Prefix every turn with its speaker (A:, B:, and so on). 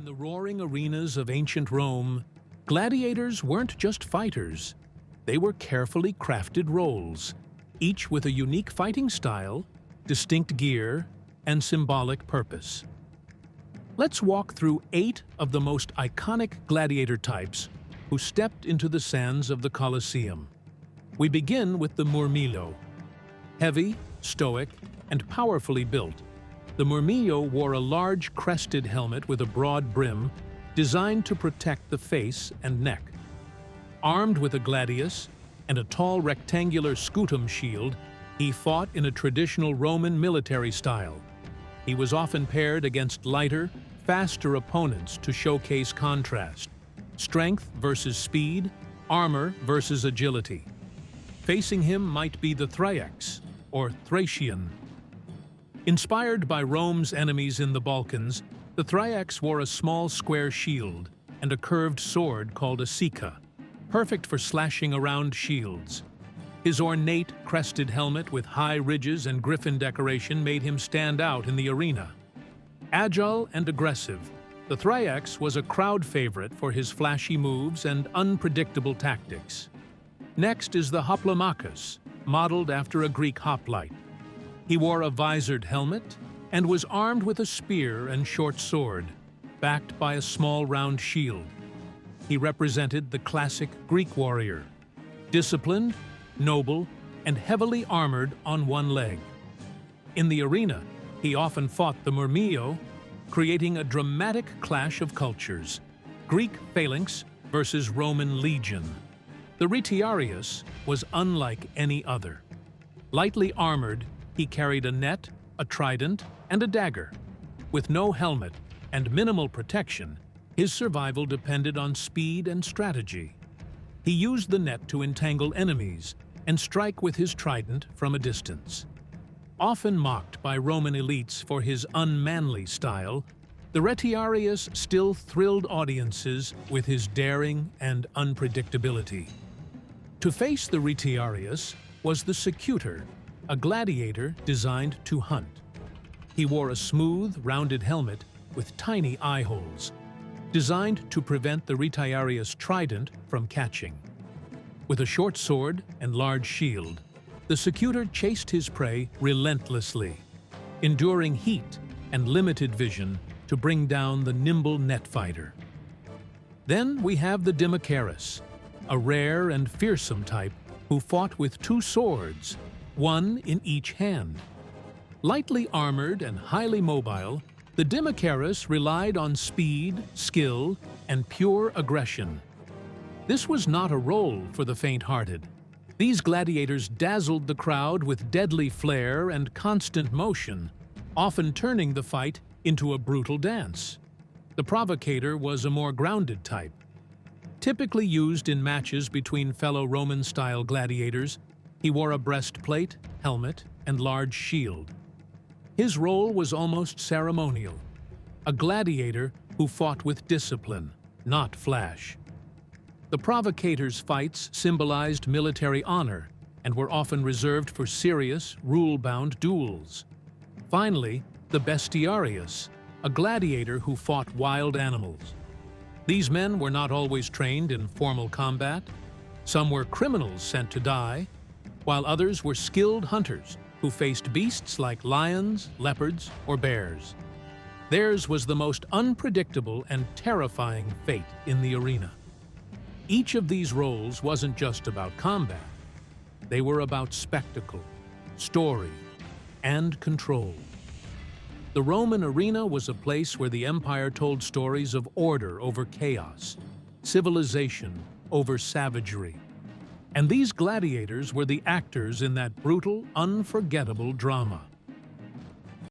A: the roaring arenas of ancient Rome, gladiators weren't just fighters. They were carefully crafted roles, each with a unique fighting style, distinct gear, and symbolic purpose. Let's walk through 8 of the most iconic gladiator types who stepped into the sands of the Colosseum. We begin with the Murmillo. Heavy, stoic, and powerfully built, the Murmillo wore a large crested helmet with a broad brim designed to protect the face and neck. Armed with a gladius and a tall rectangular scutum shield, he fought in a traditional Roman military style. He was often paired against lighter, faster opponents to showcase contrast: strength versus speed, armor versus agility. Facing him might be the Thrax, or Thracian. Inspired by Rome's enemies in the Balkans, the Thrax wore a small square shield and a curved sword called a sica, perfect for slashing around shields. His ornate, crested helmet with high ridges and griffin decoration made him stand out in the arena. Agile and aggressive, the Thrax was a crowd favorite for his flashy moves and unpredictable tactics. Next is the Hoplomachus, modeled after a Greek hoplite. He wore a visored helmet and was armed with a spear and short sword, backed by a small round shield. He represented the classic Greek warrior, disciplined, noble, and heavily armored on one leg. In the arena, he often fought the Murmillo, creating a dramatic clash of cultures: Greek phalanx versus Roman legion. The Retiarius was unlike any other. Lightly armored, he carried a net, a trident, and a dagger. With no helmet and minimal protection, his survival depended on speed and strategy. He used the net to entangle enemies and strike with his trident from a distance. Often mocked by Roman elites for his unmanly style, the Retiarius still thrilled audiences with his daring and unpredictability. To face the Retiarius was the Secutor, a gladiator designed to hunt. He wore a smooth, rounded helmet with tiny eye holes, designed to prevent the Retiarius trident from catching. With a short sword and large shield, the Secutor chased his prey relentlessly, enduring heat and limited vision to bring down the nimble net fighter. Then we have the Dimachus, a rare and fearsome type who fought with 2 swords, one in each hand. Lightly armored and highly mobile, the Dimachus relied on speed, skill, and pure aggression. This was not a role for the faint-hearted. These gladiators dazzled the crowd with deadly flair and constant motion, often turning the fight into a brutal dance. The provocator was a more grounded type. Typically used in matches between fellow Roman-style gladiators, he wore a breastplate, helmet, and large shield. His role was almost ceremonial, a gladiator who fought with discipline, not flash. The provocator's fights symbolized military honor and were often reserved for serious, rule-bound duels. Finally, the Bestiarius, a gladiator who fought wild animals. These men were not always trained in formal combat. Some were criminals sent to die, while others were skilled hunters who faced beasts like lions, leopards, or bears. Theirs was the most unpredictable and terrifying fate in the arena. Each of these roles wasn't just about combat. They were about spectacle, story, and control. The Roman arena was a place where the empire told stories of order over chaos, civilization over savagery. And these gladiators were the actors in that brutal, unforgettable drama.